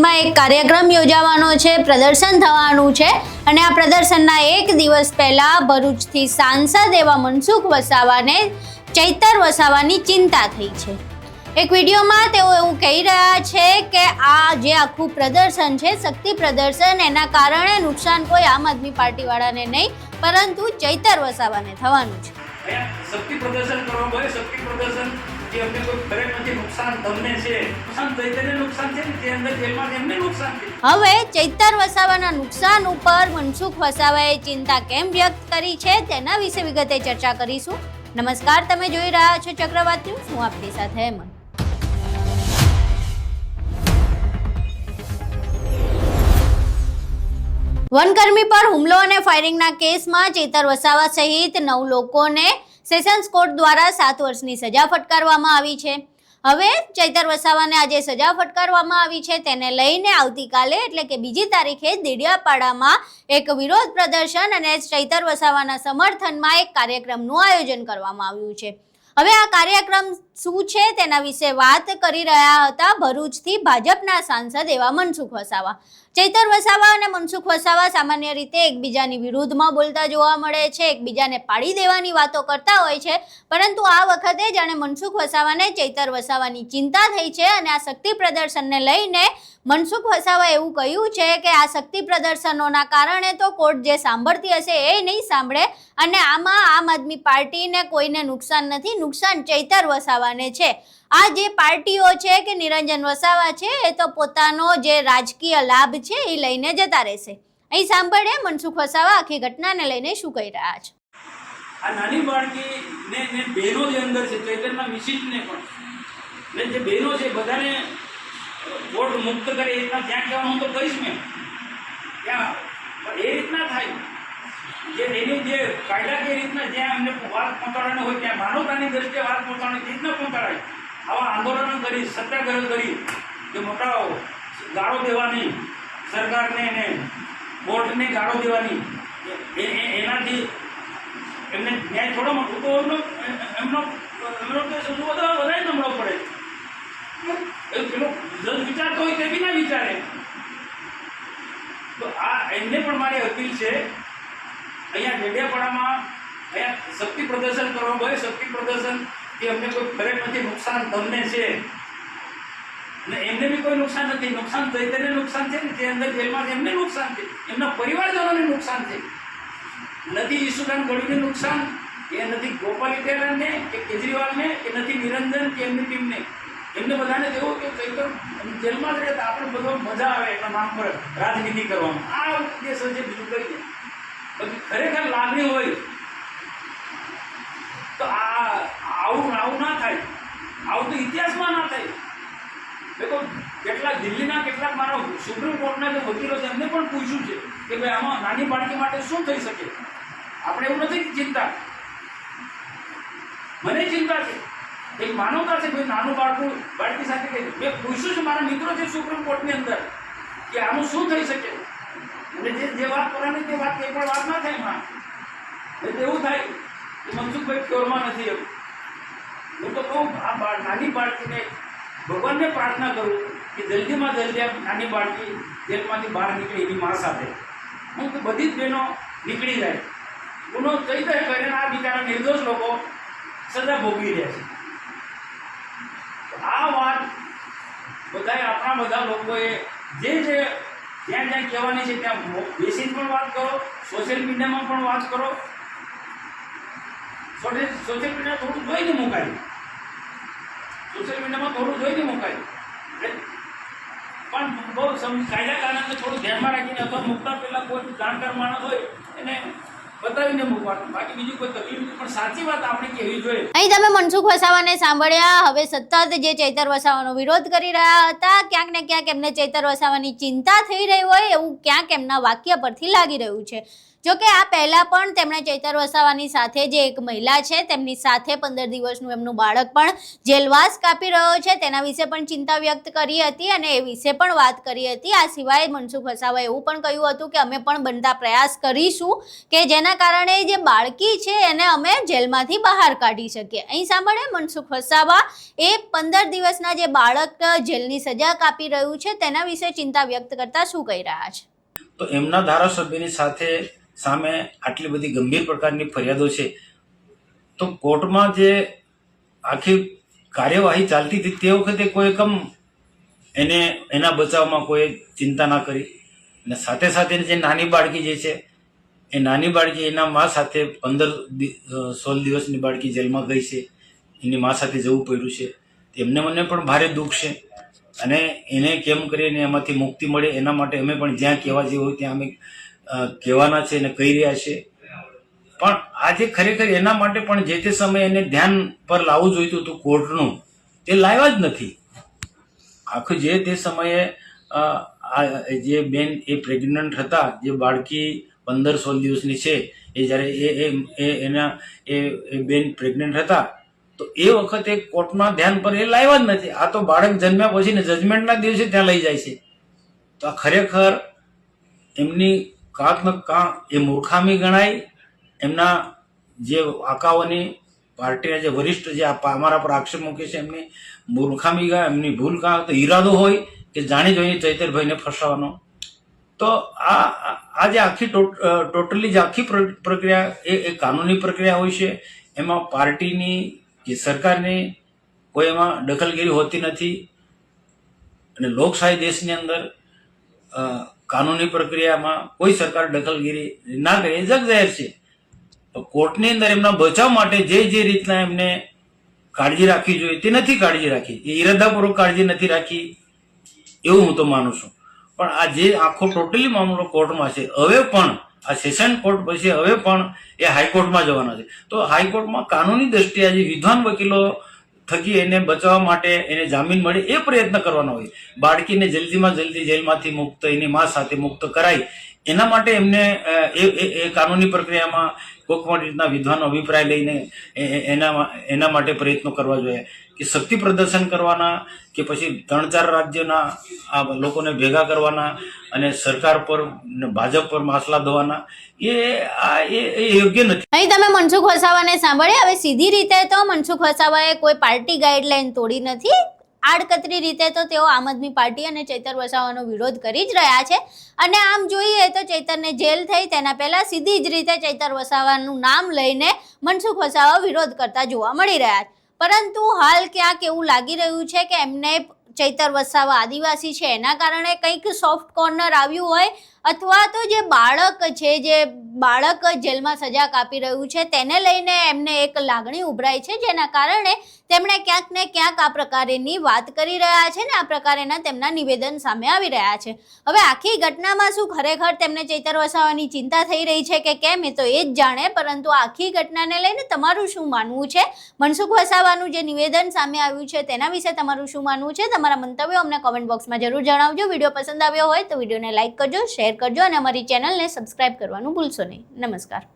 શહેરમાં એક કાર્યક્રમ યોજાવાનો છે, પ્રદર્શન થવાનું છે અને આ પ્રદર્શનના એક દિવસ પહેલા ભરૂચથી સાંસદ એવા મનસુખ વસાવાને ચૈતર વસાવાની ચિંતા થઈ છે। એક વિડીયોમાં તેઓ એવું કહી રહ્યા છે કે આ જે આખું પ્રદર્શન છે, શક્તિ પ્રદર્શન, એના કારણે નુકસાન કોઈ આમ આદમી પાર્ટીવાળાને નહીં પરંતુ ચૈતર વસાવાને થવાનું છે। શક્તિ પ્રદર્શન કરવા ગયે શક્તિ પ્રદર્શન જે અમને કોઈ ફરક નથી, નુકસાન તમને છે, નુકસાન ચૈતરને નુકસાન છે, જે અંદર જેલમાં એમને નુકસાન છે। હવે ચૈતર વસાવાના નુકસાન ઉપર મનસુખ વસાવાએ ચિંતા કેમ વ્યક્ત કરી છે તેના વિશે વિગતે ચર્ચા કરીશું। નમસ્કાર, તમે જોઈ રહ્યા છો ચક્રવાત ન્યૂઝ, હું આપની સાથે હેમંત। વનકર્મી પર હુમલો અને ફાયરિંગના કેસમાં ચૈતર વસાવા સહિત 9 લોકોને સેશન્સ કોર્ટ દ્વારા 7 વર્ષની સજા ફટકારવામાં આવી છે। હવે ચૈતર વસાવાને આજે સજા ફટકારવામાં આવી છે, તેને લઈને આવતીકાલે એટલે કે 2જી તારીખે દેડિયાપાડામાં એક વિરોધ પ્રદર્શન અને ચૈતર વસાવાના સમર્થનમાં એક કાર્યક્રમનું આયોજન કરવામાં આવ્યું છે। હવે આ કાર્યક્રમ શું છે તેના વિશે વાત કરી રહ્યા હતા ભરૂચથી ભાજપના સાંસદ એવા મનસુખ વસાવા। ચૈતર વસાવા અને મનસુખ વસાવા સામાન્ય રીતે એકબીજાની વિરુદ્ધમાં બોલતા જોવા મળે છે, એકબીજાને પાડી દેવાની વાતો કરતા હોય છે, પરંતુ આ વખતે જાણે મનસુખ વસાવાને ચૈતર વસાવાની ચિંતા થઈ છે અને આ શક્તિ પ્રદર્શનને લઈને મનસુખ વસાવાએ એવું કહ્યું છે કે આ શક્તિ પ્રદર્શનોના કારણે તો કોર્ટ જે સાંભળતી હશે એ નહીં સાંભળે અને આમાં આમ આદમી પાર્ટીને કોઈને નુકસાન નથી, નુકસાન ચૈતર વસાવાને છે। આ જે પાર્ટીઓ છે કે નિરંજન વસાવા છે એ તો પોતાનો જે રાજકીય લાભ છે એ લઈને જતા રહેશે। અહીં સાંભળે મનસુખ વસાવા આખી ઘટનાને લઈને શું કહી રહ્યા છે। આ નાની બાળકી ને બહેનો જે અંદર છે, ચૈતરના વિશિષ્ટને પણ ને જે બહેનો છે બધાને વોટ મુક્ત કરે એ રીતના ત્યાં કહેવાનું તો કહીશ મેં ત્યાં એ રીતના થાય જે એની જે કાયદાકીય રીતના જ્યાં એમને વાત પહોંચાડવાની હોય ત્યાં માનવતાની દ્રષ્ટિએ વાત પહોંચાડવાની રીતના પહોંચાડાય। આવા આંદોલનો કરી, સત્યાગ્રહ કરી, જે મોટા ગાળો દેવાની સરકારને ને કોર્ટને ગાળો દેવાની એનાથી એમને ન્યાય થોડો મળતો તો એમનો વધારે નમળો પડે। પેલો જજ વિચારતો હોય તે બી ના વિચારે। તો આ એમને પણ મારી અપીલ છે, અહીંયા ડેડિયાપાડામાં અહીંયા શક્તિ પ્રદર્શન કરવા ગયે શક્તિ પ્રદર્શન કે અમને કોઈ ફરક નથી, નુકસાન તમને છે ને એમને બી કોઈ નુકસાન નથી, નુકસાન ચૈતરને નુકસાન છે ને જે અંદર જેલમાં એમને નુકસાન છે, એમના પરિવારજનોને નુકસાન છે। નથી ઈશુદાન ગઢવીને નુકસાન, એ નથી ગોપાલ ઇટાલિયાને કે કેજરીવાલને કે નથી નિરંજન કે એમની ટીમને, એમને બધાને એવું કે ચૈતર જેલમાં જ રહે તો આપણે બધો મજા આવે એના નામ પર રાજનીતિ કરવામાં। આ ઉદ્દેશ છે, બીજું કરી દે પછી ખરેખર લાગણી હોય તો આવું ના થાય, આવું તો ઇતિહાસમાં ના થાય। દેખો કેટલાક દિલ્હીના કેટલાક મારા સુપ્રીમ કોર્ટના જે વકીલો છે એમને પણ પૂછ્યું છે કે ભાઈ આમાં નાની બાળકી માટે શું થઈ શકે। આપણે એવું નથી ચિંતા, મને ચિંતા છે, એક માનવતા છે, ભાઈ નાનું બાળકી સાથે મેં પૂછ્યું છે મારા મિત્રો છે સુપ્રીમ કોર્ટની અંદર કે આનું શું થઈ શકે અને જે વાત કરવાની તે વાત કંઈ પણ વાત ના થાય એમાં એવું થાય કે મનસુખભાઈ પ્યોરમાં નથી એવું। હું તો કહું આ નાની બાળકીને ભગવાનને પ્રાર્થના કરું કે જલ્દીમાં જલ્દી નાની બાળકી જેલમાંથી બહાર નીકળે એની મા સાથે હું તો બધી જ બહેનો નીકળી જાય। ગુનો ચૈતર કરીને આ બિચારા નિર્દોષ લોકો સજા ભોગવી રહ્યા છે। આ વાત બધાએ આપણા બધા લોકોએ જે જ્યાં કહેવાની છે ત્યાં બેસીને પણ વાત કરો, સોશિયલ મીડિયામાં પણ વાત કરો। સોશિયલ મીડિયા થોડું જોઈને મુકાય, સોશિયલ મીડિયામાં થોડું જોઈને મુકાય પણ બહુ કાયદાકારને થોડું ધ્યાનમાં રાખીને અથવા મૂકતા પહેલાં કોઈ જાણકાર માણસ હોય એને બતાવીને મૂકવાનું, બાકી બીજું કોઈ તકલીફ નથી, પણ સાચી વાત આપણે કહેવી જોઈએ। અહીં તમે મનસુખ વસાવાને સાંભળ્યા। હવે સતત જે ચૈતર વસાવાનો વિરોધ કરી રહ્યા હતા, ક્યાંક ને ક્યાંક એમને ચૈતર વસાવાની ચિંતા થઈ રહી હોય એવું ક્યાંક એમના વાક્ય પરથી લાગી રહ્યું છે। જો કે આ પહેલા પણ તેમણે ચૈતર વસાવાની સાથે જે એક મહિલા છે તેમની સાથે 15 દિવસનું એમનું બાળક પણ જેલવાસ કાપી રહ્યો છે તેના વિશે પણ ચિંતા વ્યક્ત કરી હતી અને એ વિશે પણ વાત કરી હતી. આ સિવાય મનસુખ વસાવાએ એવું પણ કહ્યું હતું કે અમે પણ બનતા પ્રયાસ કરીશું કે જેના કારણે જે બાળકી છે એને અમે જેલમાંથી બહાર કાઢી શકીએ. અહીં સાંભળે મનસુખ વસાવા એ 15 દિવસના જે બાળક જેલની સજા કાપી રહ્યું છે તેના વિશે ચિંતા વ્યક્ત કરતા શું કહી રહ્યા છે. તો એમના ધારાસભ્યની સાથે સામે આટલી બધી ગંભીર પ્રકારની ફરિયાદો છે, તો કોર્ટમાં જે આખી કાર્યવાહી ચાલતી હતી તે વખતે કોઈ એને એના બચાવમાં કોઈ ચિંતા ના કરી. અને સાથે સાથે જે નાની બાળકી જે છે એ નાની બાળકી એના મા સાથે 15-16 દિવસની બાળકી જેલમાં ગઈ છે, એની મા સાથે જવું પડ્યું છે. એમને મને પણ ભારે દુઃખ છે અને એને કેમ કરીને એમાંથી મુક્તિ મળે એના માટે અમે પણ જ્યાં કહેવા જેવું હોય ત્યાં અમે કહેવાના છે અને કહી રહ્યા છે. પણ આજે ખરેખર એના માટે પણ જે તે સમયે એને ધ્યાન પર લાવવું જોઈતું હતું કોર્ટનું, તે લાવ્યા જ નથી. આખું જે તે સમયે જે બેન એ પ્રેગ્નન્ટ હતા, જે બાળકી 15-16 દિવસની છે, એ જ્યારે એ બેન પ્રેગ્નન્ટ હતા તો એ વખતે કોર્ટના ધ્યાન પર એ લાવ્યા જ નથી. આ તો બાળક જન્મ્યા પછી ને જજમેન્ટના દિવસે ત્યાં લઈ જાય છે. તો આ ખરેખર એમની કાંક ને કાંક એ મૂર્ખામી ગણાય. એમના જે આકાઓની પાર્ટીના જે વરિષ્ઠ જે અમારા પર આક્ષેપ મૂકે છે એમની મૂર્ખામી ગણાય, એમની ભૂલ કાં તો ઈરાદો હોય કે જાણી જોઈને ચૈતરભાઈને ફસાવાનો. તો આ જે આખી ટોટલી જે આખી પ્રક્રિયા એ કાનૂની પ્રક્રિયા હોય છે. એમાં પાર્ટીની કે સરકારની કોઈ એમાં દખલગીરી હોતી નથી. અને લોકશાહી દેશની અંદર કાનૂની પ્રક્રિયામાં કોઈ સરકાર દખલગીરી ના કરે એ જગજાહેર છે. તો કોર્ટની અંદર એમના બચાવ માટે જે રીતના એમને કાળજી રાખવી જોઈએ તે નથી કાળજી રાખી. એ ઈરાદાપૂર્વક કાળજી નથી રાખી એવું હું તો માનું છું. પણ આ જે આખો ટોટલી મામલો કોર્ટમાં છે, હવે પણ આ સેશન કોર્ટ પછી હવે પણ એ હાઈકોર્ટમાં જવાના છે. તો હાઈકોર્ટમાં કાનૂની દ્રષ્ટિએ આજે વિદ્વાન વકીલો થકી એને બચાવવા માટે એને જામીન મળે એ પ્રયત્ન કરવાનો હોય. બાળકીને જલ્દીમાં જલ્દી જેલમાંથી મુક્ત એની મા સાથે મુક્ત કરાય એના માટે એમને એ કાનૂની પ્રક્રિયામાં કોઈ રીતના વિદ્વાનો અભિપ્રાય લઈને એના માટે પ્રયત્નો કરવા જોઈએ. કે શક્તિ પ્રદર્શન કરવાના કે પછી 3-4 રાજ્યોના આ લોકોને ભેગા કરવાના અને સરકાર પર ભાજપ પર માસલા ધોવાના એ યોગ્ય નથી. અહીં તમે મનસુખ વસાવાને સાંભળ્યા. હવે સીધી રીતે તો મનસુખ વસાવાએ કોઈ પાર્ટી ગાઈડલાઈન તોડી નથી. આડકતરી રીતે તો તેઓ આમ આદમી પાર્ટી અને ચૈતર વસાવાનો વિરોધ કરી જ રહ્યા છે. અને આમ જોઈએ તો ચૈતરને જેલ થઈ તેના પહેલા સીધી જ રીતે ચૈતર વસાવાનું નામ લઈને મનસુખ વસાવા વિરોધ કરતા જોવા મળી રહ્યા છે. પરંતુ હાલ ક્યાંક એવું લાગી રહ્યું છે કે એમને ચૈતર વસાવા આદિવાસી છે એના કારણે કંઈક સોફ્ટ કોર્નર આવ્યું હોય, અથવા તો જે બાળક છે, જે બાળક જેલમાં સજા કાપી રહ્યું છે તેને લઈને એમને એક લાગણી ઉભરાય છે, જેના કારણે તેમણે ક્યાંક ને ક્યાંક આ પ્રકારેની વાત કરી રહ્યા છે ને આ પ્રકારેના તેમના નિવેદન સામે આવી રહ્યા છે. હવે આખી ઘટનામાં શું ખરેખર તેમને ચૈતર વસાવાની ચિંતા થઈ રહી છે કે કેમ એ તો એ જ જાણે. પરંતુ આખી ઘટનાને લઈને તમારું શું માનવું છે? મનસુખ વસાવાનું જે નિવેદન સામે આવ્યું છે તેના વિશે તમારું શું માનવું છે? તમારા મંતવ્યો અમને કોમેન્ટ બોક્સમાં જરૂર જણાવજો. વિડીયો પસંદ આવ્યો હોય તો વિડીયોને લાઇક કરજો, શેર કરજો અને અમારી ચેનલને સબસ્ક્રાઇબ કરવાનું ભૂલશો નહીં. નમસ્કાર.